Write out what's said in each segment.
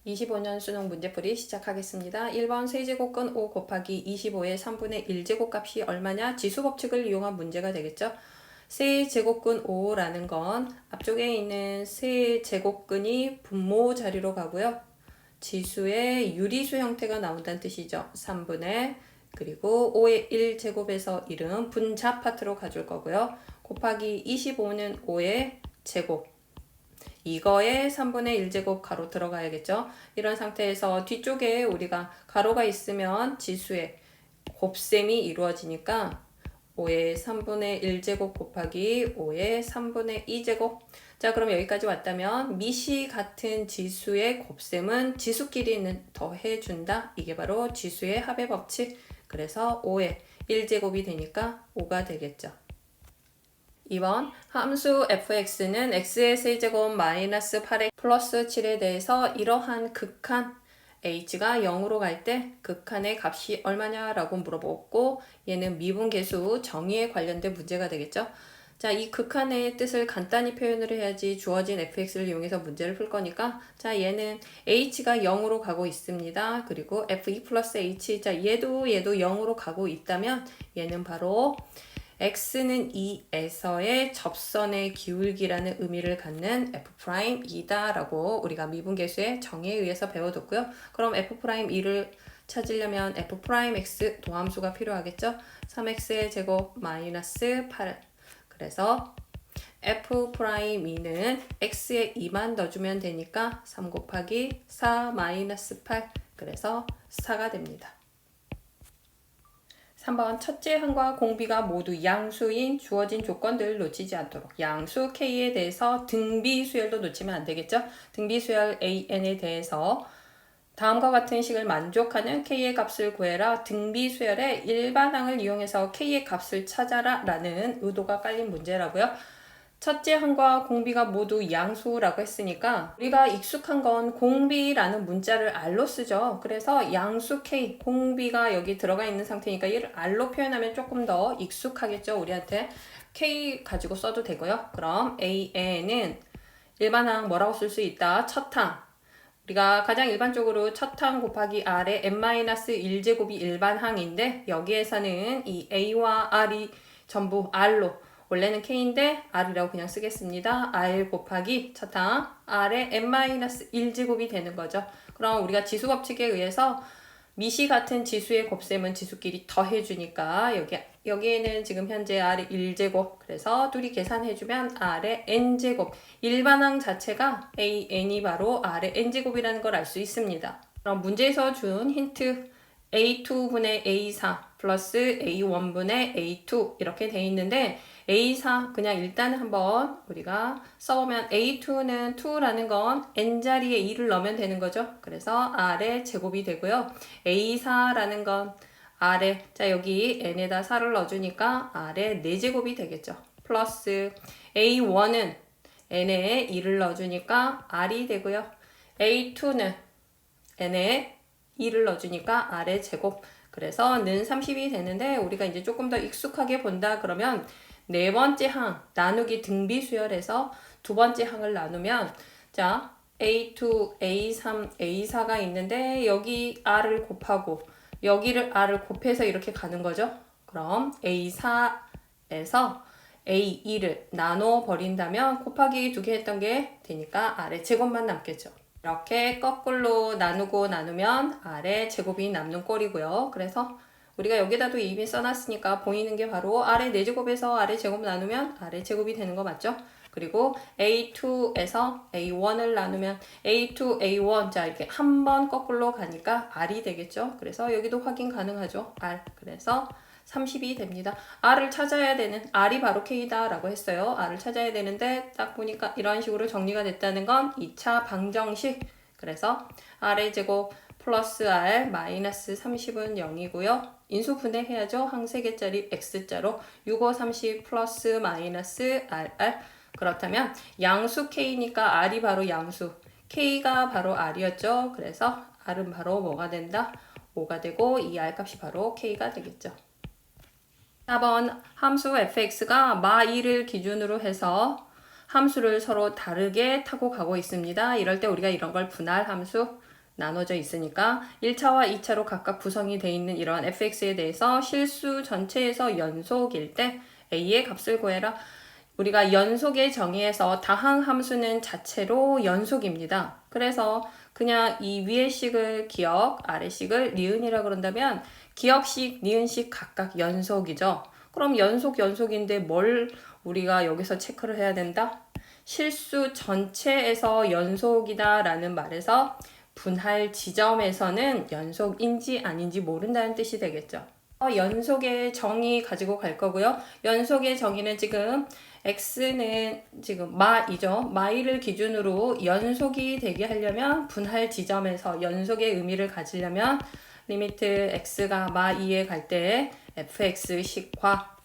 25년 수능 문제풀이 시작하겠습니다. 1번 세제곱근 5 곱하기 25의 3분의 1제곱 값이 얼마냐? 지수법칙을 이용한 문제가 되겠죠. 세제곱근 5라는 건 앞쪽에 있는 세제곱근이 분모 자리로 가고요. 지수의 유리수 형태가 나온다는 뜻이죠. 3분의 그리고 5의 1제곱에서 1은 분자 파트로 가줄 거고요. 곱하기 25는 5의 제곱 이거에 3분의 1제곱 가로 들어가야겠죠. 이런 상태에서 뒤쪽에 우리가 가로가 있으면 지수의 곱셈이 이루어지니까 5의 3분의 1제곱 곱하기 5의 3분의 2제곱. 자, 그럼 여기까지 왔다면 미시 같은 지수의 곱셈은 지수끼리는 더해준다. 이게 바로 지수의 합의 법칙. 그래서 5의 1제곱이 되니까 5가 되겠죠. 2번 함수 fx는 x의 세제곱 마이너스 8x 플러스 7에 대해서 이러한 극한 h가 0으로 갈 때 극한의 값이 얼마냐라고 물어보고 얘는 미분계수 정의에 관련된 문제가 되겠죠. 자, 이 극한의 뜻을 간단히 표현을 해야지 주어진 fx를 이용해서 문제를 풀 거니까 자, 얘는 h가 0으로 가고 있습니다. 그리고 f2 플러스 h 자, 얘도 0으로 가고 있다면 얘는 바로 x는 2에서의 접선의 기울기라는 의미를 갖는 f'이다 라고 우리가 미분계수의 정의에 의해서 배워뒀고요. 그럼 f'2를 찾으려면 f'x 도함수가 필요하겠죠. 3x의 제곱 마이너스 8 그래서 f'2는 x에 2만 넣어주면 되니까 3 곱하기 4 마이너스 8 그래서 4가 됩니다. 3번 첫째 항과 공비가 모두 양수인 주어진 조건들을 놓치지 않도록 양수 K에 대해서 등비 수열도 놓치면 안 되겠죠. 등비 수열 AN에 대해서 다음과 같은 식을 만족하는 K의 값을 구해라. 등비 수열의 일반항을 이용해서 K의 값을 찾아라 라는 의도가 깔린 문제라고요. 첫째 항과 공비가 모두 양수라고 했으니까 우리가 익숙한 건 공비라는 문자를 R로 쓰죠. 그래서 양수 K, 공비가 여기 들어가 있는 상태니까 얘를 R로 표현하면 조금 더 익숙하겠죠. 우리한테 K 가지고 써도 되고요. 그럼 AN은 일반항 뭐라고 쓸 수 있다? 첫 항. 우리가 가장 일반적으로 첫 항 곱하기 R의 n-1제곱이 일반항인데 여기에서는 이 A와 R이 전부 R로 원래는 K인데 R이라고 그냥 쓰겠습니다. R 곱하기 첫항 R의 n-1제곱이 되는 거죠. 그럼 우리가 지수법칙에 의해서 미시 같은 지수의 곱셈은 지수끼리 더해주니까 여기에는 지금 현재 R의 1제곱 그래서 둘이 계산해주면 R의 n제곱 일반항 자체가 AN이 바로 R의 n제곱이라는 걸 알 수 있습니다. 그럼 문제에서 준 힌트 A2분의 A4 플러스 A1분의 A2 이렇게 돼 있는데 A4 그냥 일단 한번 우리가 써보면 A2는 2라는 건 n자리에 2를 넣으면 되는 거죠. 그래서 R의 제곱이 되고요. A4라는 건 R에 자 여기 n에다 4를 넣어주니까 R의 4제곱이 되겠죠. 플러스 A1은 n에 2를 넣어주니까 R이 되고요. A2는 n에 2를 넣어주니까 R의 제곱 그래서 는 30이 되는데 우리가 이제 조금 더 익숙하게 본다 그러면 네 번째 항 나누기 등비 수열에서 두 번째 항을 나누면 자 A2, A3, A4가 있는데 여기 R을 곱하고 여기를 R을 곱해서 이렇게 가는 거죠. 그럼 A4에서 A2를 나눠 버린다면 곱하기 2개 했던 게 되니까 R의 제곱만 남겠죠. 이렇게 거꾸로 나누면 R의 제곱이 남는 꼴이고요. 그래서 우리가 여기다도 이미 써놨으니까 보이는 게 바로 R의 4제곱에서 R의 제곱 나누면 R의 제곱이 되는 거 맞죠? 그리고 A2에서 A1을 나누면 A2, A1 자 이렇게 한 번 거꾸로 가니까 R이 되겠죠? 그래서 여기도 확인 가능하죠? R 그래서 30이 됩니다. R을 찾아야 되는 R이 바로 K다 라고 했어요. R을 찾아야 되는데 딱 보니까 이런 식으로 정리가 됐다는 건 2차 방정식 그래서 R의 제곱 플러스 R 마이너스 30은 0이고요. 인수 분해해야죠. 항 3개짜리 X자로 6, 5, 30 플러스 마이너스 RR 그렇다면 양수 K니까 R이 바로 양수 K가 바로 R이었죠. 그래서 R은 바로 뭐가 된다? 5가 되고 이 R 값이 바로 K가 되겠죠. 4번 함수 fx가 마 2를 기준으로 해서 함수를 서로 다르게 타고 가고 있습니다. 이럴 때 우리가 이런 걸 분할 함수 나눠져 있으니까 1차와 2차로 각각 구성이 되어 있는 이런 fx에 대해서 실수 전체에서 연속일 때 a의 값을 구해라. 우리가 연속의 정의에서 다항 함수는 자체로 연속입니다. 그래서 그냥 이 위의 식을 기억, 아래 식을 니은이라 그런다면 기억식, 니은식 각각 연속이죠. 그럼 연속인데 뭘 우리가 여기서 체크를 해야 된다? 실수 전체에서 연속이다 라는 말에서 분할 지점에서는 연속인지 아닌지 모른다는 뜻이 되겠죠. 연속의 정의 가지고 갈 거고요. 연속의 정의는 지금 x는 지금 마이죠. 마이를 기준으로 연속이 되게 하려면 분할 지점에서 연속의 의미를 가지려면 리미트 x가 마2에 갈 때 fx식과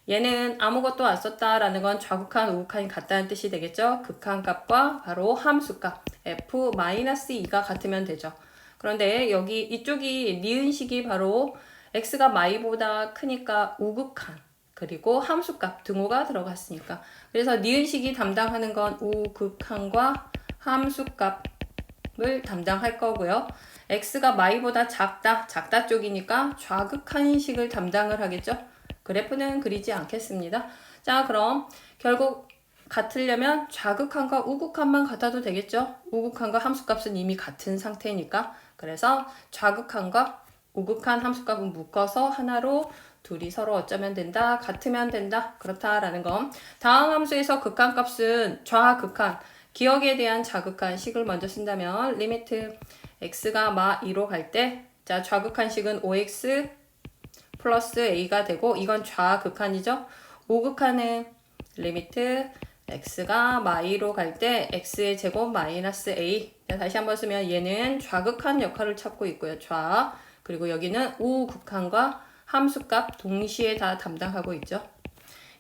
얘는 아무것도 안 썼다라는 건 좌극한, 우극한이 같다는 뜻이 되겠죠. 극한값과 바로 함수값 f-2가 같으면 되죠. 그런데 여기 이쪽이 니은식이 바로 x가 마이보다 크니까 우극한 그리고 함수값 등호가 들어갔으니까 그래서 니은식이 담당하는 건 우극한과 함수값을 담당할 거고요. x가 마이보다 작다 쪽이니까 좌극한식을 담당을 하겠죠. 그래프는 그리지 않겠습니다. 자, 그럼 결국 같으려면 좌극한과 우극한만 같아도 되겠죠. 우극한과 함수값은 이미 같은 상태니까. 그래서 좌극한과 우극한 함수값은 묶어서 하나로 둘이 서로 어쩌면 된다, 같으면 된다, 그렇다라는 건 다항 함수에서 극한값은 좌극한, 기억에 대한 자극한 식을 먼저 쓴다면 리미트 x가 마2로 갈 때 자, 좌극한식은 5x 플러스 a가 되고 이건 좌극한이죠. 우극한은 리미트 x가 마2로 갈 때 x의 제곱 마이너스 a. 다시 한번 쓰면 얘는 좌극한 역할을 찾고 있고요. 좌. 그리고 여기는 우극한과 함수값 동시에 다 담당하고 있죠.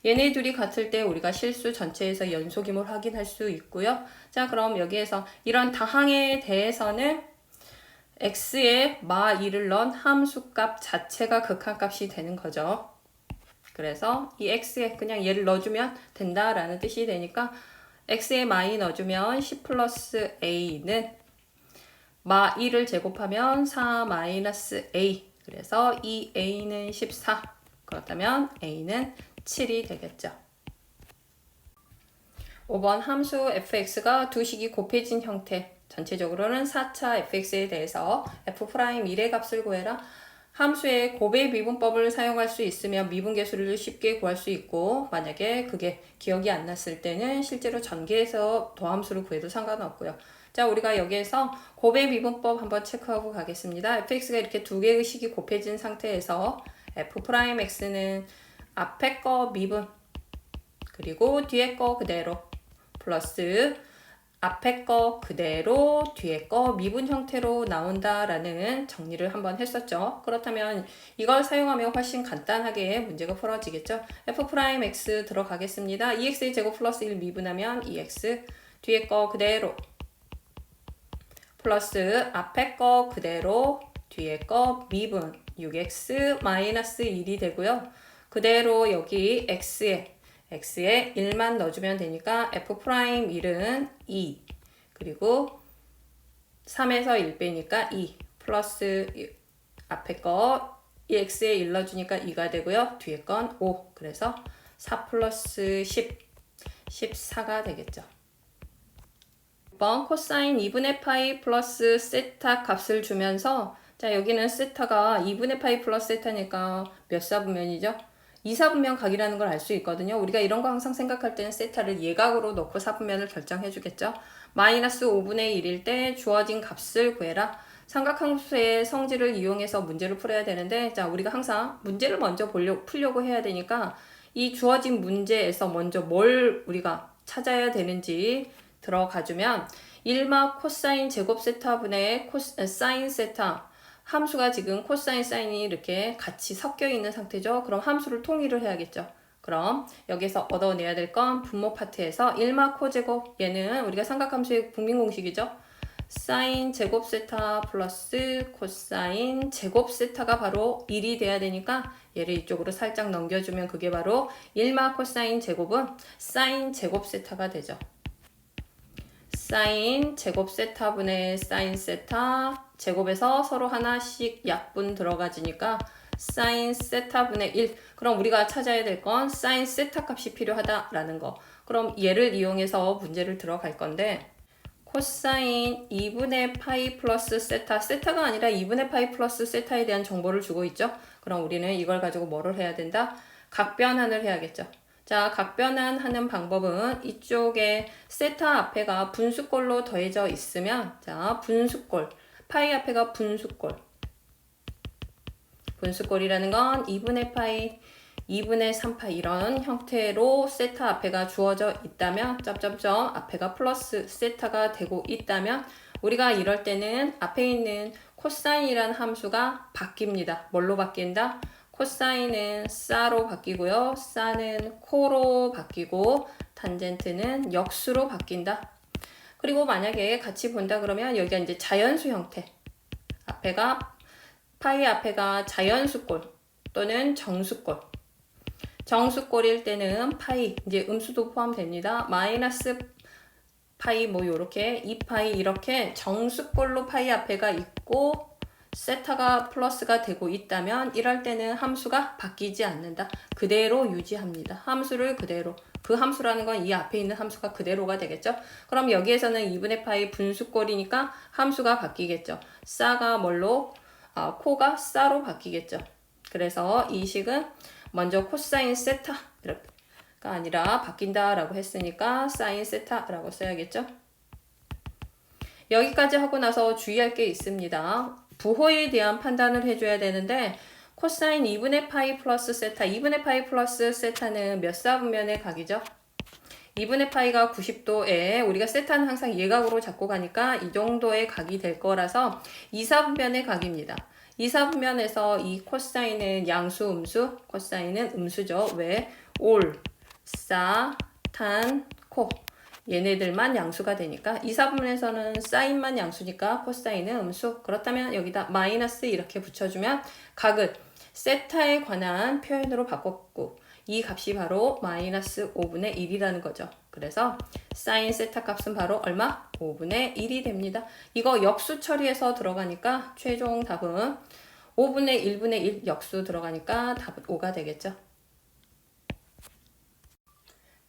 얘네 둘이 같을 때 우리가 실수 전체에서 연속임을 확인할 수 있고요. 자, 그럼 여기에서 이런 다항에 대해서는 x에 마2를 넣은 함수값 자체가 극한값이 되는 거죠. 그래서 이 x에 그냥 얘를 넣어주면 된다라는 뜻이 되니까 x에 마2 넣어주면 10 플러스 a는 마2를 제곱하면 4 마이너스 a. 그래서 이 a는 14. 그렇다면 a는 7이 되겠죠. 5번 함수 fx가 두 식이 곱해진 형태. 전체적으로는 4차 fx에 대해서 f'1의 값을 구해라. 함수의 곱의 미분법을 사용할 수 있으면 미분계수를 쉽게 구할 수 있고 만약에 그게 기억이 안 났을 때는 실제로 전개해서 도함수를 구해도 상관없고요. 자, 우리가 여기에서 곱의 미분법 한번 체크하고 가겠습니다. fx가 이렇게 두 개의 식이 곱해진 상태에서 f'x는 앞에 거 미분 그리고 뒤에 거 그대로 플러스 앞에 거 그대로 뒤에 거 미분 형태로 나온다라는 정리를 한번 했었죠. 그렇다면 이걸 사용하면 훨씬 간단하게 문제가 풀어지겠죠. f'x 들어가겠습니다. 2x의 제곱 플러스 1 미분하면 2x 뒤에 거 그대로 플러스 앞에 거 그대로 뒤에 거 미분 6x 마이너스 1이 되고요. 그대로 여기 x에 1만 넣어주면 되니까 f'1은 2 그리고 3에서 1 빼니까 2 플러스 앞에 거 이 x에 1 넣어주니까 2가 되고요. 뒤에 건 5 그래서 4 플러스 10 14가 되겠죠. 6번 코사인 2분의 파이 플러스 세타 값을 주면서 자 여기는 세타가 2분의 파이 플러스 세타니까 몇 사분면이죠? 2사분면 각이라는 걸 알 수 있거든요. 우리가 이런 거 항상 생각할 때는 세타를 예각으로 넣고 사분면을 결정해 주겠죠. 마이너스 5분의 1일 때 주어진 값을 구해라. 삼각함수의 성질을 이용해서 문제를 풀어야 되는데 자 우리가 항상 문제를 먼저 풀려고 해야 되니까 이 주어진 문제에서 먼저 뭘 우리가 찾아야 되는지 들어가주면 1마 코사인 제곱 세타분의 사인 세타 함수가 지금 코사인 사인이 이렇게 같이 섞여 있는 상태죠. 그럼 함수를 통일을 해야겠죠. 그럼 여기서 얻어내야 될 건 분모 파트에서 1마 코제곱 얘는 우리가 삼각함수의 국민공식이죠. 사인 제곱 세타 플러스 코사인 제곱 세타가 바로 1이 돼야 되니까 얘를 이쪽으로 살짝 넘겨주면 그게 바로 1마 코사인 제곱은 사인 제곱 세타가 되죠. 사인 제곱 세타분의 사인 세타 제곱에서 서로 하나씩 약분 들어가지니까 사인 세타분의 1. 그럼 우리가 찾아야 될 건 사인 세타 값이 필요하다라는 거. 그럼 얘를 이용해서 문제를 들어갈 건데 코사인 2분의 파이 플러스 세타, 세타가 아니라 2분의 파이 플러스 세타에 대한 정보를 주고 있죠. 그럼 우리는 이걸 가지고 뭐를 해야 된다? 각변환을 해야겠죠. 자, 각변환하는 방법은 이쪽에 세타 앞에가 분수꼴로 더해져 있으면, 자, 분수꼴, 파이 앞에가 분수꼴. 분수꼴이라는 건 2분의 파이, 2분의 3파이 이런 형태로 세타 앞에가 주어져 있다면 점점점 앞에가 플러스 세타가 되고 있다면 우리가 이럴 때는 앞에 있는 코사인이라는 함수가 바뀝니다. 뭘로 바뀐다? 코사인은 사로 바뀌고요. 사는 코로 바뀌고 탄젠트는 역수로 바뀐다. 그리고 만약에 같이 본다 그러면 여기가 이제 자연수 형태. 앞에가 파이 앞에가 자연수꼴 또는 정수꼴. 정수꼴일 때는 파이, 이제 음수도 포함됩니다. 마이너스 파이 뭐 요렇게 2파이 이렇게 정수꼴로 파이 앞에가 있고 세타가 플러스가 되고 있다면 이럴 때는 함수가 바뀌지 않는다. 그대로 유지합니다. 함수를 그대로. 그 함수라는 건 이 앞에 있는 함수가 그대로가 되겠죠. 그럼 여기에서는 2분의 파이 분수꼴이니까 함수가 바뀌겠죠. 싸가 뭘로? 코가 싸로 바뀌겠죠. 그래서 이 식은 먼저 코사인 세타가 아니라 바뀐다라고 했으니까 사인 세타라고 써야겠죠. 여기까지 하고 나서 주의할 게 있습니다. 부호에 대한 판단을 해줘야 되는데 코사인 2분의 파이 플러스 세타, 2분의 파이 플러스 세타는 몇 사분면의 각이죠? 2분의 파이가 90도에 우리가 세타는 항상 예각으로 잡고 가니까 이 정도의 각이 될 거라서 2사분면의 각입니다. 2사분면에서 이 코사인은 양수, 음수, 코사인은 음수죠. 왜? 올, 사, 탄, 코 얘네들만 양수가 되니까 2사분면에서는 사인만 양수니까 코사인은 음수. 그렇다면 여기다 마이너스 이렇게 붙여주면 각을 세타에 관한 표현으로 바꿨고 이 값이 바로 마이너스 5분의 1이라는 거죠. 그래서 사인 세타 값은 바로 얼마? 5분의 1이 됩니다. 이거 역수 처리해서 들어가니까 최종 답은 5분의 1분의 1 역수 들어가니까 답은 5가 되겠죠.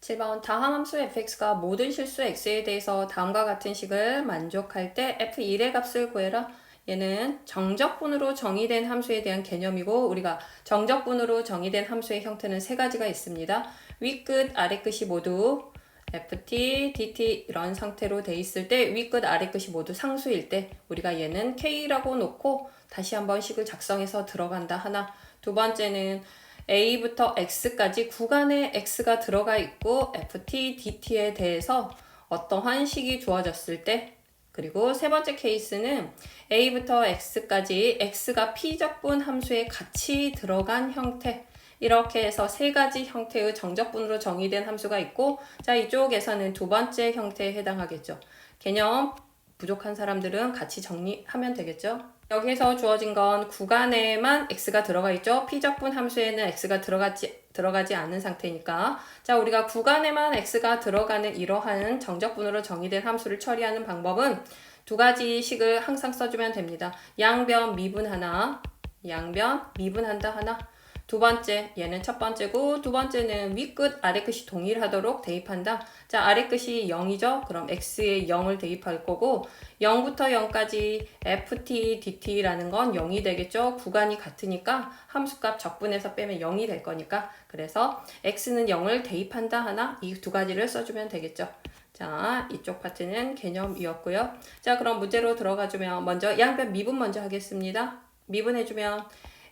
7번 다항함수 fx가 모든 실수 x에 대해서 다음과 같은 식을 만족할 때 f1의 값을 구해라. 얘는 정적분으로 정의된 함수에 대한 개념이고 우리가 정적분으로 정의된 함수의 형태는 세 가지가 있습니다. 윗끝, 아래끝이 모두 ft, dt 이런 상태로 돼 있을 때 윗끝, 아래끝이 모두 상수일 때 우리가 얘는 k라고 놓고 다시 한번 식을 작성해서 들어간다 하나. 두 번째는 a부터 x까지 구간에 x가 들어가 있고 ft, dt에 대해서 어떠한 식이 주어졌을 때 그리고 세 번째 케이스는 a부터 x까지 x가 p적분 함수에 같이 들어간 형태 이렇게 해서 세 가지 형태의 정적분으로 정의된 함수가 있고 자 이쪽에서는 두 번째 형태에 해당하겠죠. 개념 부족한 사람들은 같이 정리하면 되겠죠. 여기에서 주어진 건 구간에만 x가 들어가 있죠. p적분 함수에는 x가 들어가지 않은 상태니까 자 우리가 구간에만 x가 들어가는 이러한 정적분으로 정의된 함수를 처리하는 방법은 두 가지 식을 항상 써주면 됩니다. 양변 미분 하나, 양변 미분한다 하나. 두 번째, 얘는 첫 번째고 두 번째는 윗끝, 아래끝이 동일하도록 대입한다. 자, 아래끝이 0이죠? 그럼 x에 0을 대입할 거고 0부터 0까지 ft, dt라는 건 0이 되겠죠? 구간이 같으니까 함수값 적분해서 빼면 0이 될 거니까 그래서 x는 0을 대입한다 하나 이 두 가지를 써주면 되겠죠. 자, 이쪽 파트는 개념이었고요. 자, 그럼 문제로 들어가주면 먼저 양변 미분 먼저 하겠습니다. 미분해주면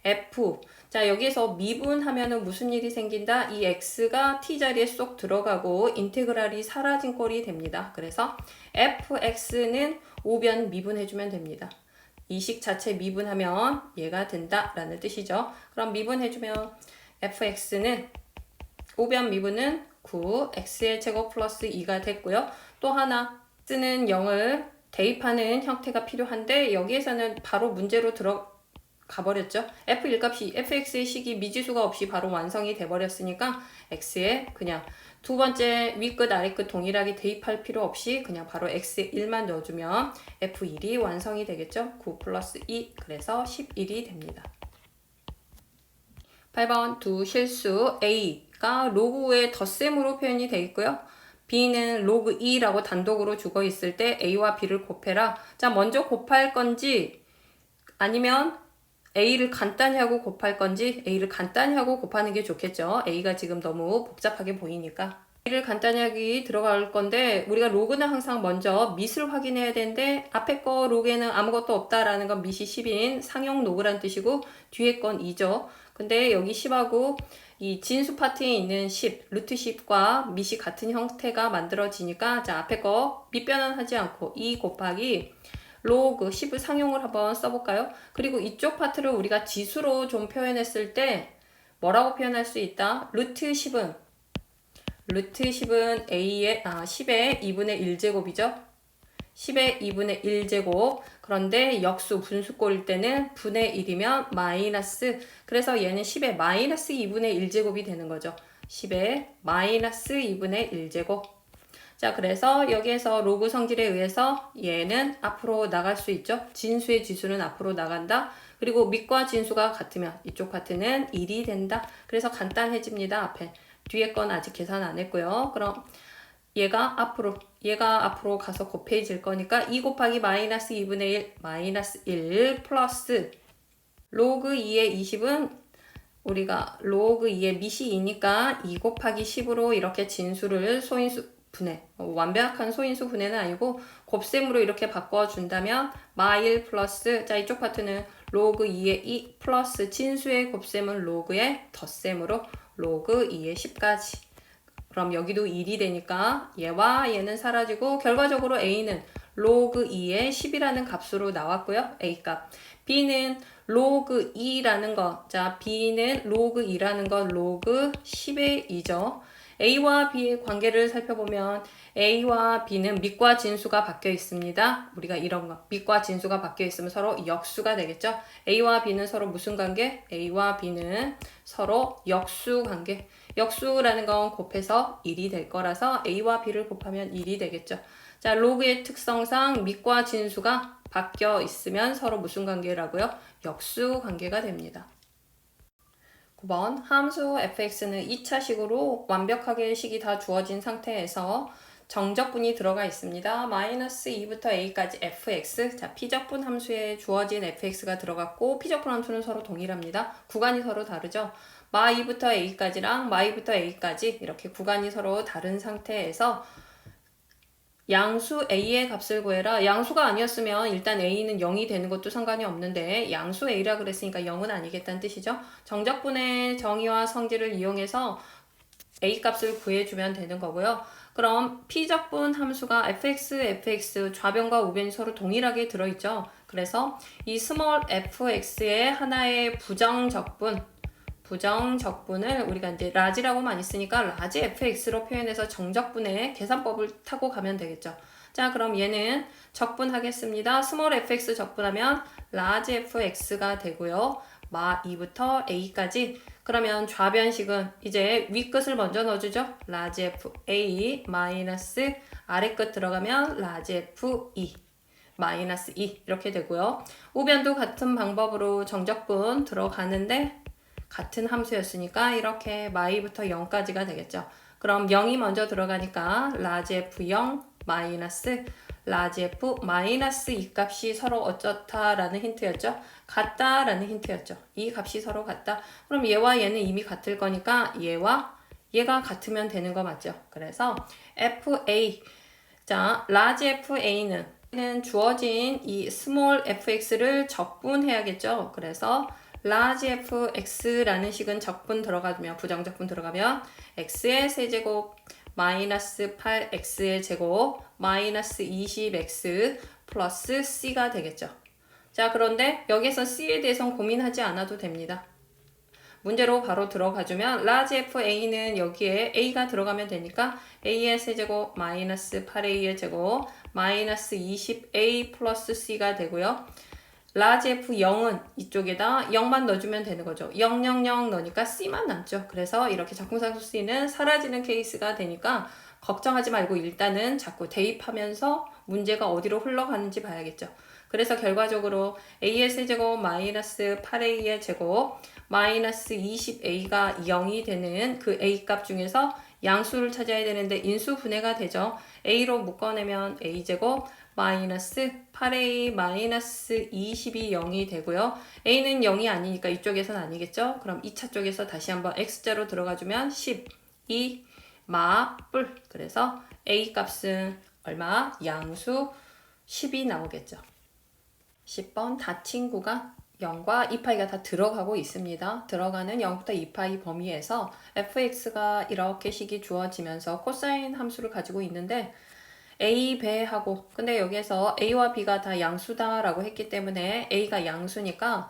f 자 여기서 미분하면은 무슨 일이 생긴다? 이 x가 t자리에 쏙 들어가고 인테그랄이 사라진 꼴이 됩니다. 그래서 fx는 5변 미분해주면 됩니다. 이 식 자체 미분하면 얘가 된다 라는 뜻이죠. 그럼 미분해주면 fx는 5변 미분은 9 x의 제곱 플러스 2가 됐고요. 또 하나 x는 0을 대입하는 형태가 필요한데 여기에서는 바로 문제로 들어가 버렸죠. f1 값이 fx의 식이 미지수가 없이 바로 완성이 돼 버렸으니까 x에 그냥 두 번째 윗끝 아래끝 동일하게 대입할 필요 없이 그냥 바로 x에 1만 넣어주면 f1이 완성이 되겠죠. 9 플러스 2 그래서 11이 됩니다. 8번 두 실수 a가 로그 5의 덧셈으로 표현이 되어 있고요. b는 로그 2라고 단독으로 죽어 있을 때 a와 b를 곱해라. 자, 먼저 곱할 건지 아니면 a를 간단히 하고 곱할 건지 a를 간단히 하고 곱하는 게 좋겠죠. a가 지금 너무 복잡하게 보이니까. a를 간단히 하기 들어갈 건데 우리가 로그는 항상 먼저 밑을 확인해야 되는데 앞에 거 로그에는 아무것도 없다라는 건 밑이 10인 상용 로그란 뜻이고 뒤에 건 2죠. 근데 여기 10하고 이 진수 파트에 있는 10, 루트 10과 밑이 같은 형태가 만들어지니까 자, 앞에 거 밑변환하지 않고 2 곱하기 로그 10을 상용을 한번 써볼까요? 그리고 이쪽 파트를 우리가 지수로 좀 표현했을 때 뭐라고 표현할 수 있다? 루트 10은 a의 10의 2분의 1제곱이죠. 10의 2분의 1제곱. 그런데 역수 분수꼴일 때는 분의 1이면 마이너스. 그래서 얘는 10의 마이너스 2분의 1제곱이 되는 거죠. 10의 마이너스 2분의 1제곱. 자, 그래서 여기에서 로그 성질에 의해서 얘는 앞으로 나갈 수 있죠. 진수의 지수는 앞으로 나간다. 그리고 밑과 진수가 같으면 이쪽 파트는 1이 된다. 그래서 간단해집니다. 앞에. 뒤에 건 아직 계산 안 했고요. 그럼 얘가 앞으로 가서 곱해질 거니까 2 곱하기 마이너스 2분의 1 마이너스 1 플러스 로그 2의 20은 우리가 로그 2의 밑이 2니까 2 곱하기 10으로 이렇게 진수를 소인수 분해, 완벽한 소인수 분해는 아니고 곱셈으로 이렇게 바꿔준다면 마1 플러스 자 이쪽 파트는 로그 2의 2 플러스 진수의 곱셈은 로그의 덧셈으로 로그 2의 10까지 그럼 여기도 1이 되니까 얘와 얘는 사라지고 결과적으로 a는 로그 2의 10이라는 값으로 나왔고요. a값. b는 로그 2라는 거. 자, b는 로그 2라는 거 로그 10의 2죠. a와 b의 관계를 살펴보면 a와 b는 밑과 진수가 바뀌어 있습니다. 우리가 이런 거. 밑과 진수가 바뀌어 있으면 서로 역수가 되겠죠. a와 b는 서로 무슨 관계? a와 b는 서로 역수 관계. 역수라는 건 곱해서 1이 될 거라서 a와 b를 곱하면 1이 되겠죠. 자, 로그의 특성상 밑과 진수가 바뀌어 있으면 서로 무슨 관계라고요? 역수 관계가 됩니다. 9번 함수 fx는 2차식으로 완벽하게 식이 다 주어진 상태에서 정적분이 들어가 있습니다. 마이너스 2부터 a까지 fx. 자, 피적분 함수에 주어진 fx가 들어갔고 피적분 함수는 서로 동일합니다. 구간이 서로 다르죠. 마 2부터 a까지랑 마 2부터 a까지 이렇게 구간이 서로 다른 상태에서 양수 a의 값을 구해라. 양수가 아니었으면 일단 a는 0이 되는 것도 상관이 없는데 양수 a라 그랬으니까 0은 아니겠다는 뜻이죠. 정적분의 정의와 성질을 이용해서 a 값을 구해주면 되는 거고요. 그럼 피적분 함수가 fx 좌변과 우변이 서로 동일하게 들어있죠. 그래서 이 스몰 fx의 하나의 부정적분을 우리가 이제 라지라고 많이 쓰니까 라지 fx로 표현해서 정적분의 계산법을 타고 가면 되겠죠. 자, 그럼 얘는 적분하겠습니다. 스몰 fx 적분하면 라지 fx가 되고요. 마 2부터 a까지. 그러면 좌변식은 이제 윗끝을 먼저 넣어주죠. 라지 f a 마이너스 아래끝 들어가면 라지 f 2 마이너스 2 이렇게 되고요. 우변도 같은 방법으로 정적분 들어가는데 같은 함수였으니까 이렇게 마이부터 0까지가 되겠죠. 그럼 0이 먼저 들어가니까 라지 f0 마이너스 라지 f 마이너스 이 값이 서로 어쩌다라는 힌트였죠. 같다라는 힌트였죠. 이 값이 서로 같다. 그럼 얘와 얘는 이미 같을 거니까 얘와 얘가 같으면 되는 거 맞죠. 그래서 fa 자 라지 fa는 주어진 이 스몰 fx를 적분해야겠죠. 그래서 라지 fx라는 식은 적분 들어가면 부정적분 들어가면 x의 세제곱 마이너스 8x의 제곱 마이너스 20x 플러스 c가 되겠죠. 자, 그런데 여기서 c에 대해서는 고민하지 않아도 됩니다. 문제로 바로 들어가주면 라지 fa는 여기에 a가 들어가면 되니까 a의 세제곱 마이너스 8a의 제곱 마이너스 20a 플러스 c가 되고요. 라지 F 0은 이쪽에다 0만 넣어주면 되는 거죠. 0, 0, 0 넣으니까 C만 남죠. 그래서 이렇게 작품상수 C는 사라지는 케이스가 되니까 걱정하지 말고 일단은 자꾸 대입하면서 문제가 어디로 흘러가는지 봐야겠죠. 그래서 결과적으로 A의 세제곱 마이너스 8A의 제곱 마이너스 20A가 0이 되는 그 A 값 중에서 양수를 찾아야 되는데 인수분해가 되죠. A로 묶어내면 A제곱 마이너스 8A 마이너스 20이 0이 되고요. A는 0이 아니니까 이쪽에서는 아니겠죠? 그럼 2차 쪽에서 다시 한번 X자로 들어가주면 12 마뿔. 그래서 A 값은 얼마? 양수 10이 나오겠죠. 10번 닫힌 구간 0과 2파이가 다 들어가고 있습니다. 들어가는 0부터 2파이 범위에서 fx가 이렇게 식이 주어지면서 코사인 함수를 가지고 있는데 a 배하고 근데 여기에서 a와 b가 다 양수다라고 했기 때문에 a가 양수니까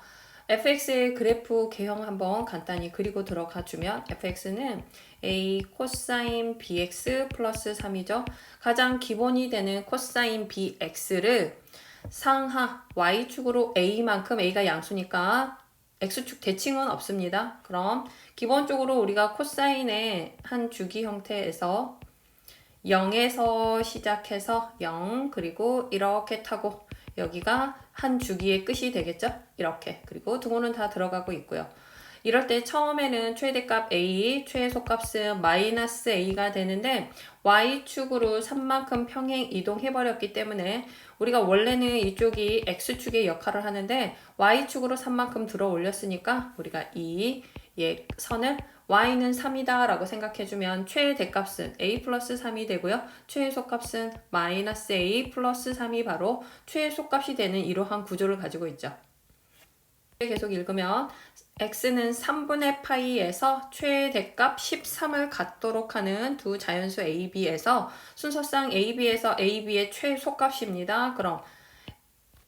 fx의 그래프 개형 한번 간단히 그리고 들어가 주면 fx는 a 코사인 bx 플러스 3이죠. 가장 기본이 되는 코사인 bx를 상하 y축으로 a만큼 a가 양수니까 x축 대칭은 없습니다. 그럼 기본적으로 우리가 코사인의 한 주기 형태에서 0에서 시작해서 0 그리고 이렇게 타고 여기가 한 주기의 끝이 되겠죠? 이렇게 그리고 등호는 다 들어가고 있고요. 이럴 때 처음에는 최대값 a, 최소값은 마이너스 a가 되는데 y축으로 3만큼 평행 이동해버렸기 때문에 우리가 원래는 이쪽이 x축의 역할을 하는데 y축으로 3만큼 들어 올렸으니까 우리가 이 선을 y는 3이다 라고 생각해주면 최대값은 a 플러스 3이 되고요. 최소값은 마이너스 a 플러스 3이 바로 최소값이 되는 이러한 구조를 가지고 있죠. 계속 읽으면 x는 3분의 파이에서 최대값 13을 갖도록 하는 두 자연수 a, b에서 순서상 a, b에서 a, b의 최소값입니다. 그럼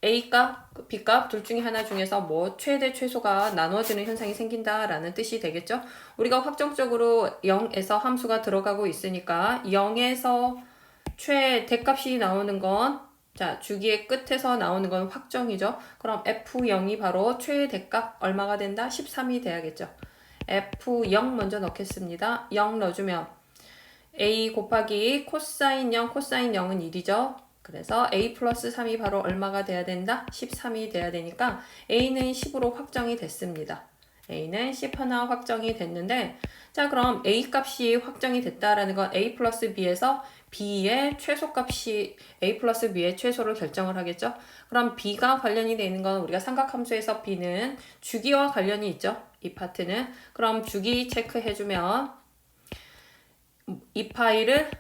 A값, B값 둘 중에 하나 중에서 뭐 최대 최소가 나눠지는 현상이 생긴다라는 뜻이 되겠죠. 우리가 확정적으로 0에서 함수가 들어가고 있으니까 0에서 최대값이 나오는 건 자, 주기의 끝에서 나오는 건 확정이죠. 그럼 F0이 바로 최대값 얼마가 된다? 13이 돼야겠죠. F0 먼저 넣겠습니다. 0 넣어주면 A 곱하기 코사인 0, 코사인 0은 1이죠. 그래서 A 플러스 3이 바로 얼마가 돼야 된다? 13이 돼야 되니까 A는 10으로 확정이 됐습니다. A는 10 하나 확정이 됐는데 자 그럼 A 값이 확정이 됐다라는 건 A 플러스 B에서 B의 최소값이 A 플러스 B의 최소를 결정을 하겠죠. 그럼 B가 관련이 되어 있는 건 우리가 삼각함수에서 B는 주기와 관련이 있죠. 이 파트는 그럼 주기 체크해주면 이 파이를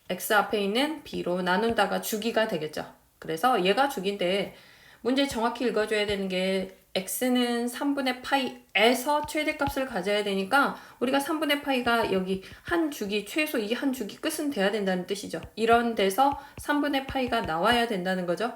x 앞에 있는 b로 나눈다가 주기가 되겠죠. 그래서 얘가 주기인데 문제 정확히 읽어줘야 되는 게 x는 3분의 파이에서 최대값을 가져야 되니까 우리가 3분의 파이가 여기 한 주기 최소 이 한 주기 끝은 돼야 된다는 뜻이죠. 이런 데서 3분의 파이가 나와야 된다는 거죠.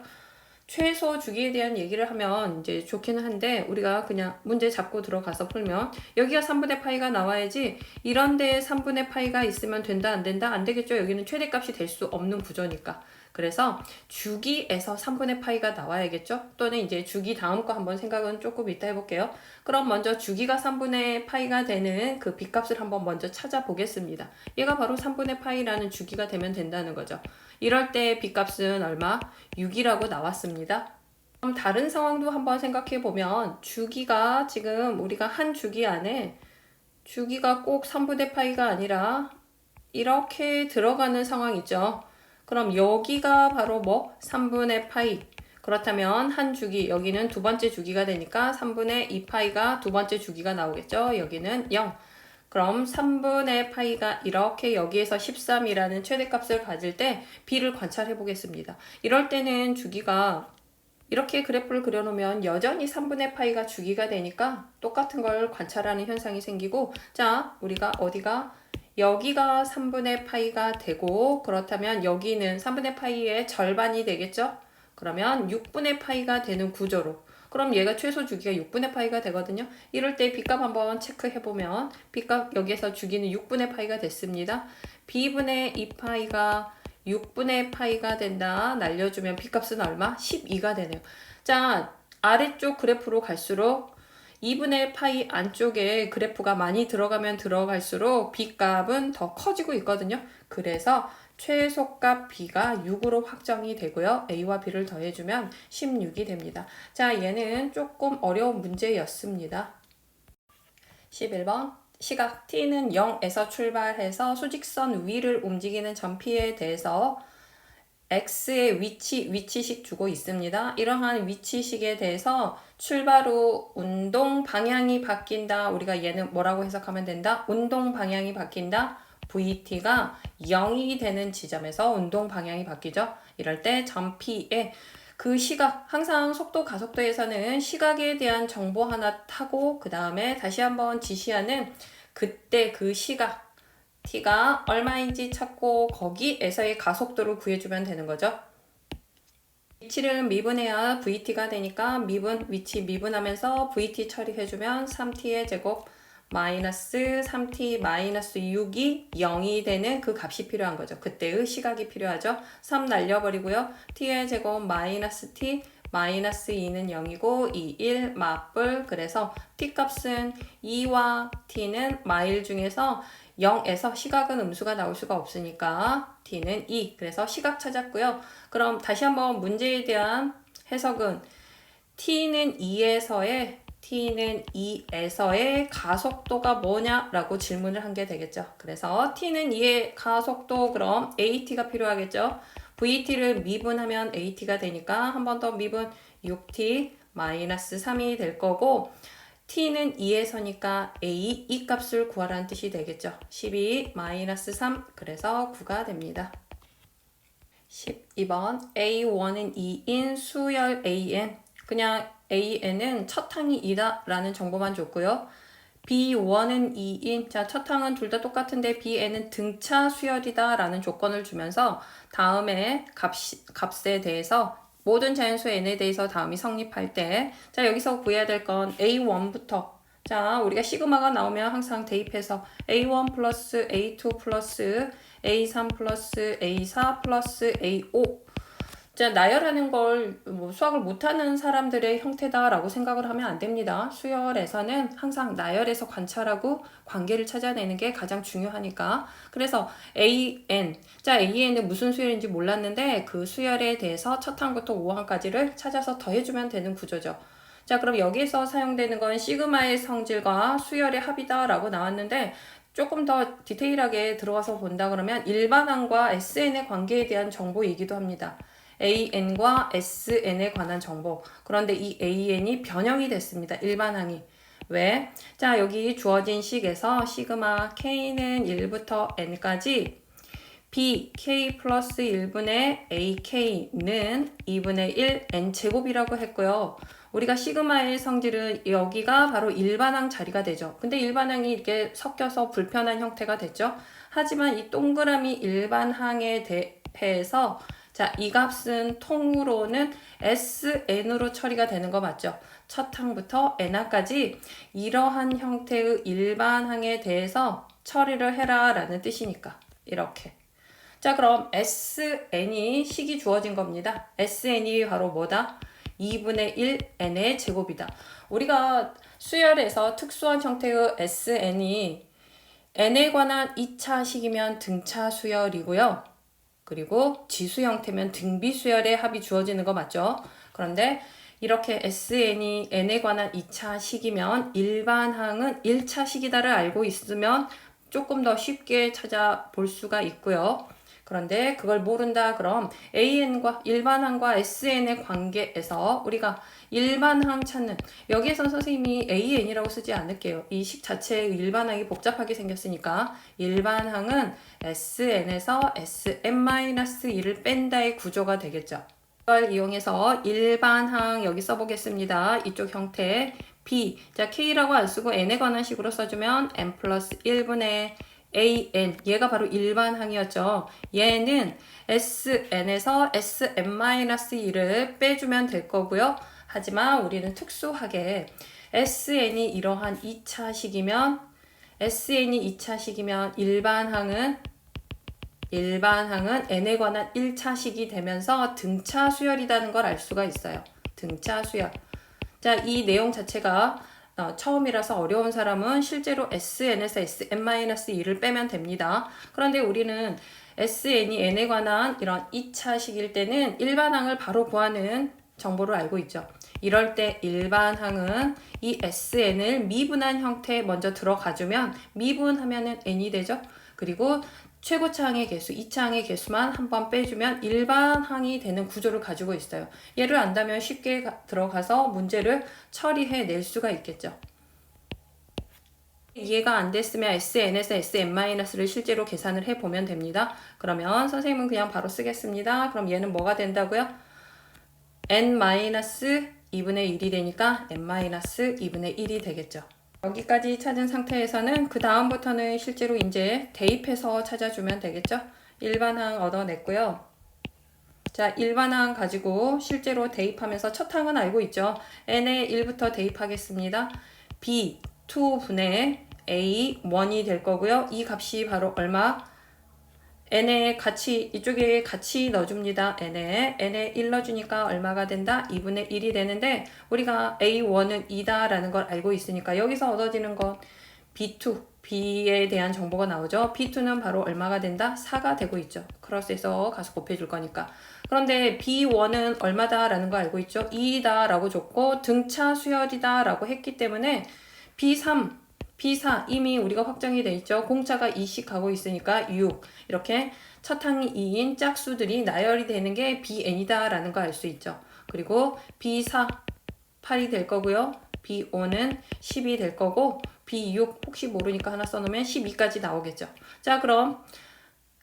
최소 주기에 대한 얘기를 하면 이제 좋기는 한데 우리가 그냥 문제 잡고 들어가서 풀면 여기가 3분의 파이가 나와야지 이런 데에 3분의 파이가 있으면 된다 안 된다? 안 되겠죠. 여기는 최대값이 될 수 없는 구조니까. 그래서 주기에서 3분의 파이가 나와야겠죠. 또는 이제 주기 다음 거 한번 생각은 조금 이따 해볼게요. 그럼 먼저 주기가 3분의 파이가 되는 그 b값을 한번 먼저 찾아보겠습니다. 얘가 바로 3분의 파이라는 주기가 되면 된다는 거죠. 이럴 때 b값은 얼마? 6이라고 나왔습니다. 그럼 다른 상황도 한번 생각해 보면 주기가 지금 우리가 한 주기 안에 주기가 꼭 3분의 파이가 아니라 이렇게 들어가는 상황 있죠. 그럼 여기가 바로 뭐 3분의 파이. 그렇다면 한 주기 여기는 두 번째 주기가 되니까 3분의 2파이가 두 번째 주기가 나오겠죠. 여기는 0. 그럼 3분의 파이가 이렇게 여기에서 13이라는 최대값을 가질 때 b를 관찰해 보겠습니다. 이럴 때는 주기가 이렇게 그래프를 그려놓으면 여전히 3분의 파이가 주기가 되니까 똑같은 걸 관찰하는 현상이 생기고 자 우리가 어디가 여기가 3분의 파이가 되고 그렇다면 여기는 3분의 파이의 절반이 되겠죠? 그러면 6분의 파이가 되는 구조로 그럼 얘가 최소 주기가 6분의 파이가 되거든요. 이럴 때 b값 한번 체크해보면 b값 여기에서 주기는 6분의 파이가 됐습니다. b분의 2파이가 6분의 파이가 된다. 날려주면 B값은 얼마? 12가 되네요. 자, 아래쪽 그래프로 갈수록 2분의 파이 안쪽에 그래프가 많이 들어가면 들어갈수록 B값은 더 커지고 있거든요. 그래서 최소값 B가 6으로 확정이 되고요. A와 B를 더해주면 16이 됩니다. 자, 얘는 조금 어려운 문제였습니다. 11번 시각 T는 0에서 출발해서 수직선 위를 움직이는 점 P에 대해서 X의 위치식 주고 있습니다. 이러한 위치식에 대해서 출발 후 운동 방향이 바뀐다. 우리가 얘는 뭐라고 해석하면 된다? 운동 방향이 바뀐다. VT가 0이 되는 지점에서 운동 방향이 바뀌죠. 이럴 때 점 P에 그 시각, 항상 속도 가속도에서는 시각에 대한 정보 하나 타고 그 다음에 다시 한번 지시하는 그때 그 시각 T가 얼마인지 찾고 거기에서의 가속도를 구해주면 되는 거죠. 위치를 미분해야 VT가 되니까 위치 미분하면서 VT 처리해주면 3T의 제곱 마이너스 3T 마이너스 6이 0이 되는 그 값이 필요한 거죠. 그때의 시각이 필요하죠. 3 날려버리고요. T의 제곱 마이너스 T 마이너스 2는 0이고 2, 1 맞불. 그래서 T값은 2와 T는 마일 중에서 0에서 시각은 음수가 나올 수가 없으니까 T는 2. 그래서 시각 찾았고요. 그럼 다시 한번 문제에 대한 해석은 T는 2에서의 가속도가 뭐냐라고 질문을 한 게 되겠죠. 그래서 T는 2의 가속도 그럼 AT가 필요하겠죠. VT를 미분하면 AT가 되니까 한 번 더 미분 6T 마이너스 3이 될 거고 T는 2에서니까 이 값을 구하라는 뜻이 되겠죠. 12 마이너스 3 그래서 9가 됩니다. 12번 A1은 2인 수열 AN 그냥 AN은 첫 항이 2다 라는 정보만 줬고요. B1은 2인 자, 첫 항은 둘 다 똑같은데 BN은 등차 수열이다 라는 조건을 주면서 다음에 값에 대해서 모든 자연수 n에 대해서 다음이 성립할 때 자, 여기서 구해야 될 건 A1부터 자, 우리가 시그마가 나오면 항상 대입해서 A1 플러스 A2 플러스 A3 플러스 A4 플러스 A5 자, 나열하는 걸 뭐 수학을 못하는 사람들의 형태다라고 생각을 하면 안 됩니다. 수열에서는 항상 나열에서 관찰하고 관계를 찾아내는 게 가장 중요하니까. 그래서 AN, 자, AN은 무슨 수열인지 몰랐는데 그 수열에 대해서 첫 항부터 5항까지를 찾아서 더해주면 되는 구조죠. 자, 그럼 여기서 사용되는 건 시그마의 성질과 수열의 합이다라고 나왔는데 조금 더 디테일하게 들어가서 본다 그러면 일반항과 SN의 관계에 대한 정보이기도 합니다. AN과 SN에 관한 정보. 그런데 이 AN이 변형이 됐습니다. 일반항이. 왜? 자, 여기 주어진 식에서 시그마 K는 1부터 N까지 B, K 플러스 1분의 AK는 2분의 1 N제곱이라고 했고요. 우리가 시그마의 성질은 여기가 바로 일반항 자리가 되죠. 근데 일반항이 이렇게 섞여서 불편한 형태가 됐죠. 하지만 이 동그라미 일반항에 대해서 자, 이 값은 통으로는 SN으로 처리가 되는 거 맞죠? 첫 항부터 N항까지 이러한 형태의 일반항에 대해서 처리를 해라 라는 뜻이니까 이렇게 자, 그럼 SN이 식이 주어진 겁니다. SN이 바로 뭐다? 2분의 1 N의 제곱이다. 우리가 수열에서 특수한 형태의 SN이 N에 관한 2차 식이면 등차 수열이고요. 그리고 지수 형태면 등비 수열의 합이 주어지는 거 맞죠? 그런데 이렇게 SN이 N에 관한 2차 식이면 일반항은 1차 식이다를 알고 있으면 조금 더 쉽게 찾아볼 수가 있고요. 그런데 그걸 모른다 그럼 AN과 일반항과 SN의 관계에서 우리가 일반항 찾는 여기에서 선생님이 AN이라고 쓰지 않을게요. 이 식 자체의 일반항이 복잡하게 생겼으니까 일반항은 SN에서 SM-1을 뺀다의 구조가 되겠죠. 이걸 이용해서 일반항 여기 써보겠습니다. 이쪽 형태 B 자 K라고 안 쓰고 N에 관한 식으로 써주면 N 플러스 1분의 AN 얘가 바로 일반항이었죠. 얘는 SN에서 SM-1을 빼주면 될 거고요. 하지만 우리는 특수하게 SN이 이러한 2차식이면 SN이 2차식이면 일반항은 일반항은 n에 관한 1차식이 되면서 등차 수열이라는 걸 알 수가 있어요. 등차 수열. 자, 이 내용 자체가 처음이라서 어려운 사람은 실제로 SN에서 SN-2를 빼면 됩니다. 그런데 우리는 SN이 n에 관한 이런 2차식일 때는 일반항을 바로 구하는 정보를 알고 있죠. 이럴 때 일반항은 이 SN을 미분한 형태에 먼저 들어가주면 미분하면은 n이 되죠. 그리고 최고차항의 개수, 2차항의 개수만 한번 빼주면 일반항이 되는 구조를 가지고 있어요. 얘를 안다면 쉽게 들어가서 문제를 처리해 낼 수가 있겠죠. 이해가 안 됐으면 SN에서 SN-를 실제로 계산을 해보면 됩니다. 그러면 선생님은 그냥 바로 쓰겠습니다. 그럼 얘는 뭐가 된다고요? n-2분의 1이 되니까 n-2분의 1이 되겠죠. 여기까지 찾은 상태에서는 그 다음부터는 실제로 이제 대입해서 찾아주면 되겠죠. 일반항 얻어냈고요. 자, 일반항 가지고 실제로 대입하면서 첫 항은 알고 있죠. n에 1부터 대입하겠습니다. b 2분의 a 1이 될 거고요. 이 값이 바로 얼마? n에 같이 이쪽에 같이 넣어줍니다. n에 1 넣어주니까 얼마가 된다? 2분의 1이 되는데 우리가 a1은 2다 라는 걸 알고 있으니까 여기서 얻어지는 건 b2, b에 대한 정보가 나오죠. b2는 바로 얼마가 된다? 4가 되고 있죠. 크로스에서 가서 곱해줄 거니까. 그런데 b1은 얼마다 라는 거 알고 있죠. 2다 라고 줬고 등차 수열이다 라고 했기 때문에 b3 B4 이미 우리가 확정이 돼 있죠. 공차가 2씩 가고 있으니까 6 이렇게 첫 항이 2인 짝수들이 나열이 되는 게 BN이다 라는 거 알 수 있죠. 그리고 B4 8이 될 거고요. B5는 10이 될 거고 B6 혹시 모르니까 하나 써놓으면 12까지 나오겠죠. 자, 그럼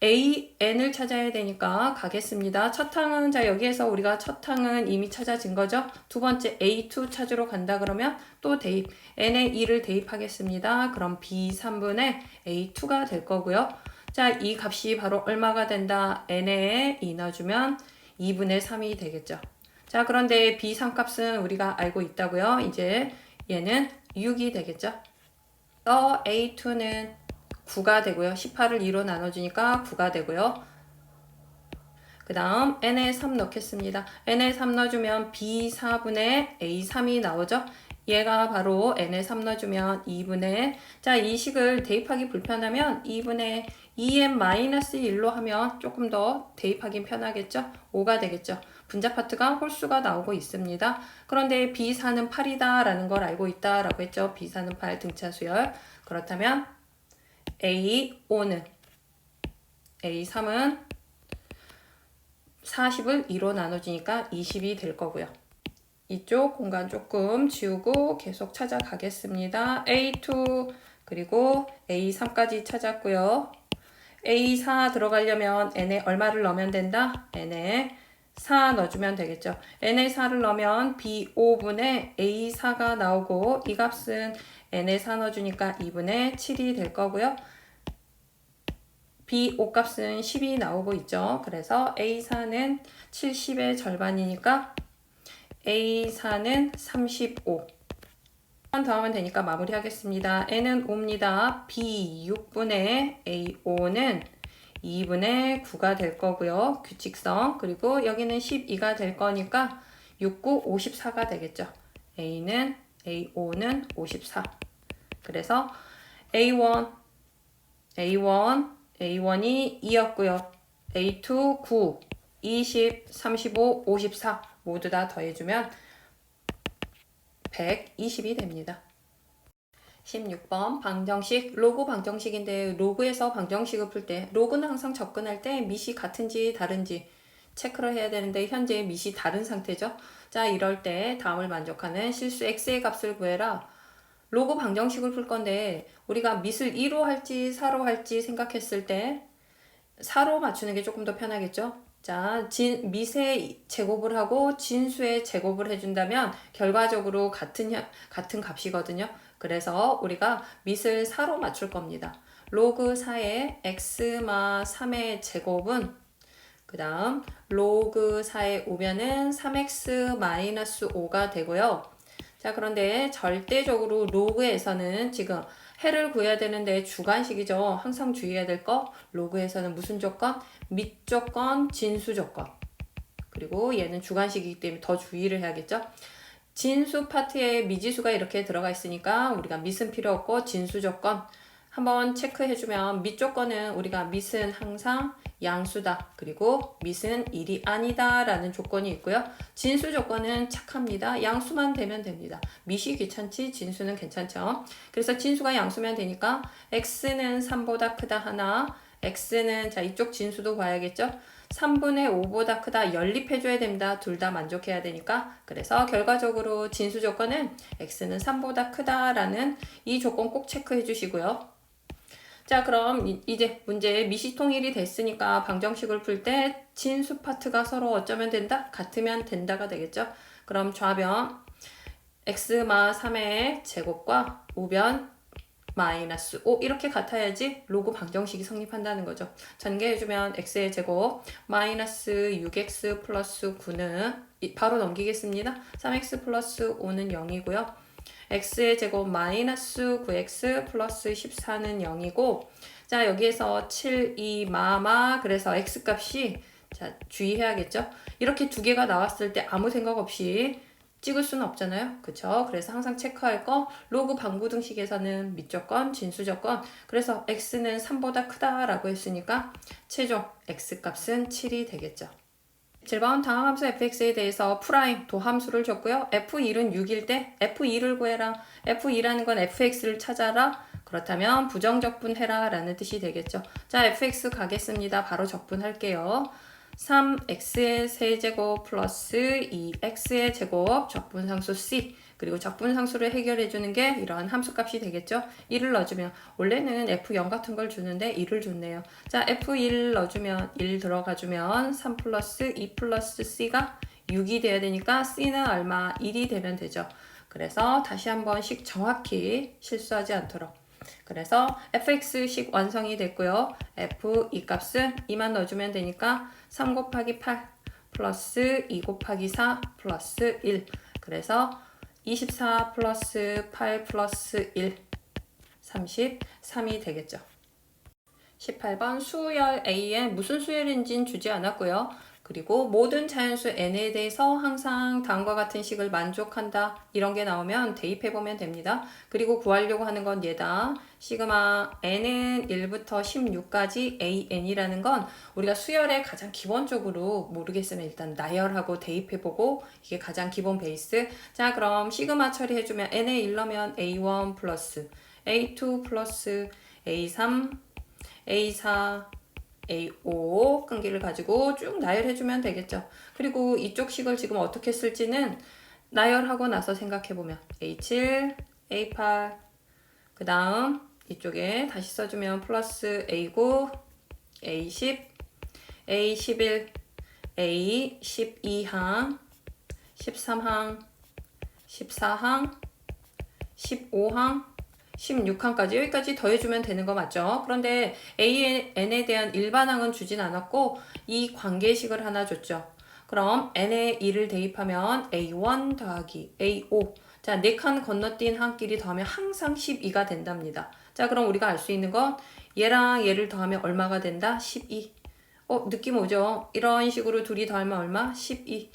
AN을 찾아야 되니까 가겠습니다. 첫 항은 자 여기에서 우리가 첫 항은 이미 찾아진 거죠. 두 번째 A2 찾으러 간다 그러면 또 대입 N에 2를 대입하겠습니다. 그럼 B3분의 A2가 될 거고요. 자, 이 값이 바로 얼마가 된다? N에 2 넣어주면 2분의 3이 되겠죠. 자, 그런데 B3 값은 우리가 알고 있다고요. 이제 얘는 6이 되겠죠. A2는 9가 되고요. 18을 2로 나눠주니까 9가 되고요. 그 다음 n에 3 넣겠습니다. n에 3 넣어주면 b4분의 a3이 나오죠. 얘가 바로 n에 3 넣어주면 2분의 자, 이 식을 대입하기 불편하면 2분의 2n-1로 하면 조금 더 대입하기 편하겠죠. 5가 되겠죠. 분자 파트가 홀수가 나오고 있습니다. 그런데 b4는 8이다 라는 걸 알고 있다 라고 했죠. b4는 8 등차 수열. 그렇다면 A5는 A3은 40을 2로 나눠주니까 20이 될 거고요. 이쪽 공간 조금 지우고 계속 찾아가겠습니다. A2 그리고 A3까지 찾았고요. A4 들어가려면 n에 얼마를 넣으면 된다? n에 4 넣어주면 되겠죠. n에 4를 넣으면 B5분의 A4가 나오고 이 값은 n에 4 넣어주니까 2분의 7이 될 거고요. B5 값은 10이 나오고 있죠. 그래서 A4는 70의 절반이니까 A4는 35. 더하면 되니까 마무리하겠습니다. n은 5입니다. B6분의 A5는 2분의 9가 될 거고요. 규칙성. 그리고 여기는 12가 될 거니까 6, 9, 54가 되겠죠. A5는 54. 그래서 A1이 2였고요. A2 9, 20, 35, 54 모두 다 더해주면 120이 됩니다. 16번 방정식, 로그 방정식인데 로그에서 방정식을 풀 때 로그는 항상 접근할 때 밑이 같은지 다른지 체크를 해야 되는데 현재 밑이 다른 상태죠. 자, 이럴 때 다음을 만족하는 실수 x의 값을 구해라. 로그 방정식을 풀 건데 우리가 밑을 2로 할지 4로 할지 생각했을 때 4로 맞추는 게 조금 더 편하겠죠. 자, 밑의 제곱을 하고 진수의 제곱을 해준다면 결과적으로 같은 값이거든요. 그래서 우리가 밑을 4로 맞출 겁니다. 로그 4의 x마 3의 제곱은 그 다음 로그 4의 우변은 3x-5가 되고요. 자, 그런데 절대적으로 로그에서는 지금 해를 구해야 되는데 주관식이죠. 항상 주의해야 될 거. 로그에서는 무슨 조건? 밑조건, 진수 조건. 그리고 얘는 주관식이기 때문에 더 주의를 해야겠죠. 진수 파트에 미지수가 이렇게 들어가 있으니까 우리가 밑은 필요 없고 진수 조건 한번 체크해주면 밑 조건은 우리가 밑은 항상 양수다. 그리고 밑은 1이 아니다 라는 조건이 있고요. 진수 조건은 착합니다. 양수만 되면 됩니다. 밑이 귀찮지 진수는 괜찮죠. 그래서 진수가 양수면 되니까 x는 3보다 크다 하나, x는 자 이쪽 진수도 봐야겠죠. 3분의 5보다 크다 연립해줘야 됩니다. 둘 다 만족해야 되니까. 그래서 결과적으로 진수 조건은 x는 3보다 크다라는 이 조건 꼭 체크해 주시고요. 자, 그럼 이제 문제 미시통일이 됐으니까 방정식을 풀 때 진수 파트가 서로 어쩌면 된다? 같으면 된다가 되겠죠. 그럼 좌변 x마 3의 제곱과 우변 마이너스 5 이렇게 같아야지 로그 방정식이 성립한다는 거죠. 전개해주면 x의 제곱 마이너스 6x 플러스 9는 바로 넘기겠습니다. 3x 플러스 5는 0이고요. x의 제곱 마이너스 9x 플러스 14는 0이고 자 여기에서 7, 2, 마마 그래서 x값이 자 주의해야겠죠. 이렇게 두 개가 나왔을 때 아무 생각 없이 찍을 수는 없잖아요. 그쵸? 그래서 항상 체크할 거 로그 방부등식에서는 밑조건, 진수조건 그래서 x는 3보다 크다라고 했으니까 최종 x값은 7이 되겠죠. 7번 다음 함수 fx에 대해서 프라임 도함수를 줬고요. f1은 6일 때 f2를 구해라. f2라는 건 fx를 찾아라. 그렇다면 부정적분해라 라는 뜻이 되겠죠. 자 fx 가겠습니다. 바로 적분할게요. 3x의 세제곱 플러스 2x의 제곱 적분상수 c 그리고 적분상수를 해결해주는 게 이러한 함수값이 되겠죠. 1을 넣어주면 원래는 f0 같은 걸 주는데 1을 줬네요. 자 f1 넣어주면 1 들어가주면 3 플러스 2 플러스 c가 6이 돼야 되니까 c는 얼마? 1이 되면 되죠. 그래서 다시 한 번씩 정확히 실수하지 않도록 그래서 fx식 완성이 됐고요. f2 값은 2만 넣어주면 되니까 3 곱하기 8 플러스 2 곱하기 4 플러스 1 그래서 24 플러스 8 플러스 1 33이 되겠죠. 18번 수열 A에 무슨 수열인지는 주지 않았고요. 그리고 모든 자연수 n에 대해서 항상 다음과 같은 식을 만족한다 이런 게 나오면 대입해 보면 됩니다. 그리고 구하려고 하는 건 얘다. 시그마 n은 1부터 16까지 an이라는 건 우리가 수열에 가장 기본적으로 모르겠으면 일단 나열하고 대입해보고 이게 가장 기본 베이스. 자 그럼 시그마 처리해주면 n에 1 넣으면 a1 플러스 a2 플러스 a3 a4 A5 끈기를 가지고 쭉 나열해주면 되겠죠. 그리고 이쪽 식을 지금 어떻게 쓸지는 나열하고 나서 생각해보면 A7, A8 그 다음 이쪽에 다시 써주면 플러스 A9, A10, A11, A12항, 13항, 14항, 15항 16항까지 여기까지 더해주면 되는 거 맞죠? 그런데 AN에 대한 일반항은 주진 않았고 이 관계식을 하나 줬죠. 그럼 n에 2를 대입하면 A1 더하기 A5 자, 4칸 건너뛴 항끼리 더하면 항상 12가 된답니다. 자, 그럼 우리가 알 수 있는 건 얘랑 얘를 더하면 얼마가 된다? 12 느낌 오죠? 이런 식으로 둘이 더하면 얼마? 12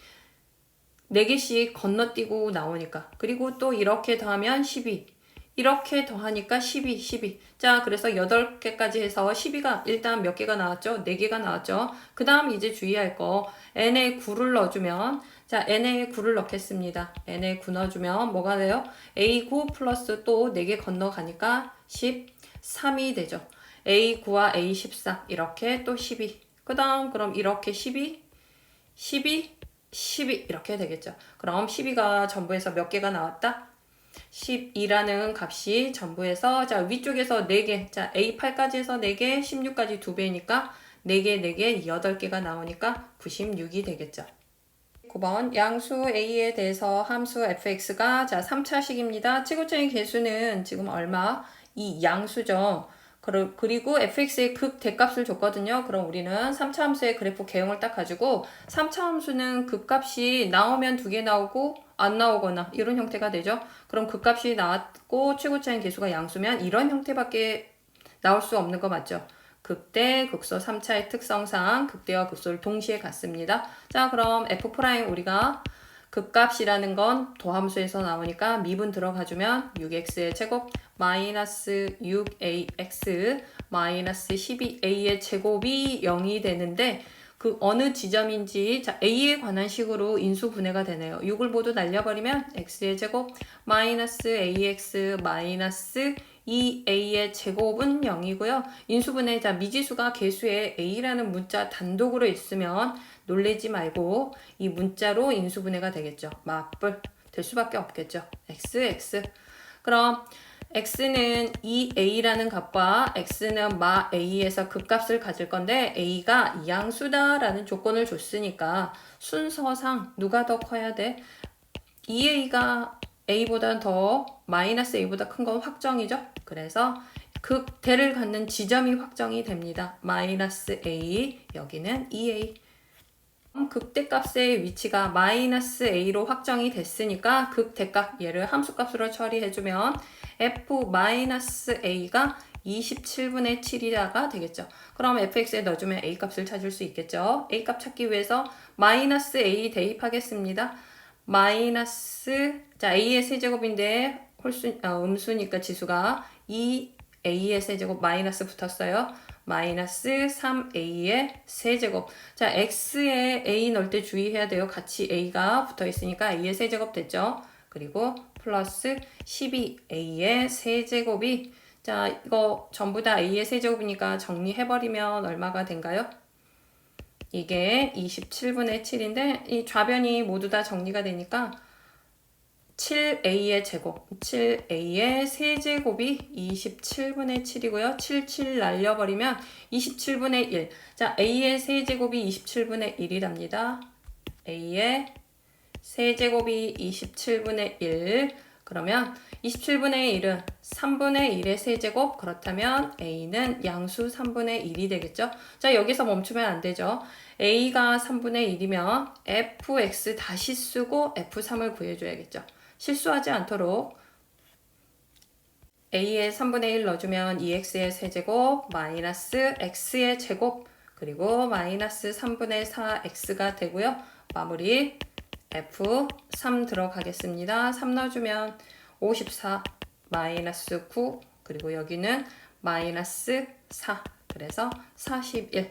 4개씩 건너뛰고 나오니까 그리고 또 이렇게 더하면 12 이렇게 더하니까 12. 자, 그래서 8개까지 해서 12가 일단 몇 개가 나왔죠? 4개가 나왔죠? 그 다음 이제 주의할 거 n에 9를 넣어주면 자, n에 9를 넣겠습니다. n에 9 넣어주면 뭐가 돼요? a9 플러스 또 4개 건너가니까 13이 되죠. a9와 a14 이렇게 또 12. 그 다음 그럼 이렇게 12 이렇게 되겠죠. 그럼 12가 전부에서 몇 개가 나왔다? 12라는 값이 전부에서 자 위쪽에서 4개 자 A8까지 해서 4개 16까지 2배니까 4개 4개 8개가 나오니까 96이 되겠죠. 9번 양수 A에 대해서 함수 fx가 자 3차식입니다. 최고점의 개수는 지금 얼마? 이 양수죠. 그리고 fx의 극 대값을 줬거든요. 그럼 우리는 3차 함수의 그래프 개형을 딱 가지고 3차 함수는 극값이 나오면 2개 나오고 안 나오거나 이런 형태가 되죠. 그럼 극값이 나왔고 최고차인 계수가 양수면 이런 형태밖에 나올 수 없는 거 맞죠? 극대, 극소 3차의 특성상 극대와 극소를 동시에 갖습니다. 자, 그럼 f' 우리가 극값이라는 건 도함수에서 나오니까 미분 들어가주면 6x의 제곱 마이너스 6ax 마이너스 12a의 제곱이 0이 되는데 그 어느 지점인지 자 a에 관한 식으로 인수분해가 되네요. 6을 모두 날려버리면 x의 제곱 마이너스 ax 마이너스 2a의 제곱은 0이고요. 인수분해 자 미지수가 계수에 a라는 문자 단독으로 있으면 놀래지 말고 이 문자로 인수분해가 되겠죠. 맞불 될 수밖에 없겠죠. x 그럼 x는 2a라는 값과 x는 마 a에서 극값을 가질 건데 a가 이항수다라는 조건을 줬으니까 순서상 누가 더 커야 돼? 2a가 a보다 더 마이너스 a보다 큰 건 확정이죠. 그래서 극대를 갖는 지점이 확정이 됩니다. 마이너스 a 여기는 2a 극대값의 위치가 마이너스 a로 확정이 됐으니까 극대값 얘를 함수값으로 처리해주면 f 마이너스 a가 27분의 7이가 되겠죠. 그럼 fx에 넣어주면 a 값을 찾을 수 있겠죠. a 값 찾기 위해서 마이너스 a 대입하겠습니다. 마이너스 자 a의 세제곱인데 음수니까 지수가 2a의 세제곱 마이너스 붙었어요. 마이너스 3a의 세제곱. 자, x에 a 넣을 때 주의해야 돼요. 같이 a가 붙어 있으니까 a의 세제곱 됐죠. 그리고 플러스 12a의 세제곱이 자, 이거 전부 다 a의 세제곱이니까 정리해버리면 얼마가 된가요? 이게 27분의 7인데 이 좌변이 모두 다 정리가 되니까 7a의 제곱, 7a의 세제곱이 27분의 7이고요. 7 날려버리면 27분의 1. 자, a의 세제곱이 27분의 1이랍니다. a의 세제곱이 27분의 1. 그러면 27분의 1은 3분의 1의 세제곱. 그렇다면 a는 양수 3분의 1이 되겠죠. 자, 여기서 멈추면 안 되죠. a가 3분의 1이면 fx 다시 쓰고 f3을 구해줘야겠죠. 실수하지 않도록 a의 3분의 1 넣어주면 2x의 세제곱 마이너스 x의 제곱 그리고 마이너스 3분의 4x가 되고요. 마무리 f3 들어가겠습니다. 3 넣어주면 54 마이너스 9 그리고 여기는 마이너스 4 그래서 41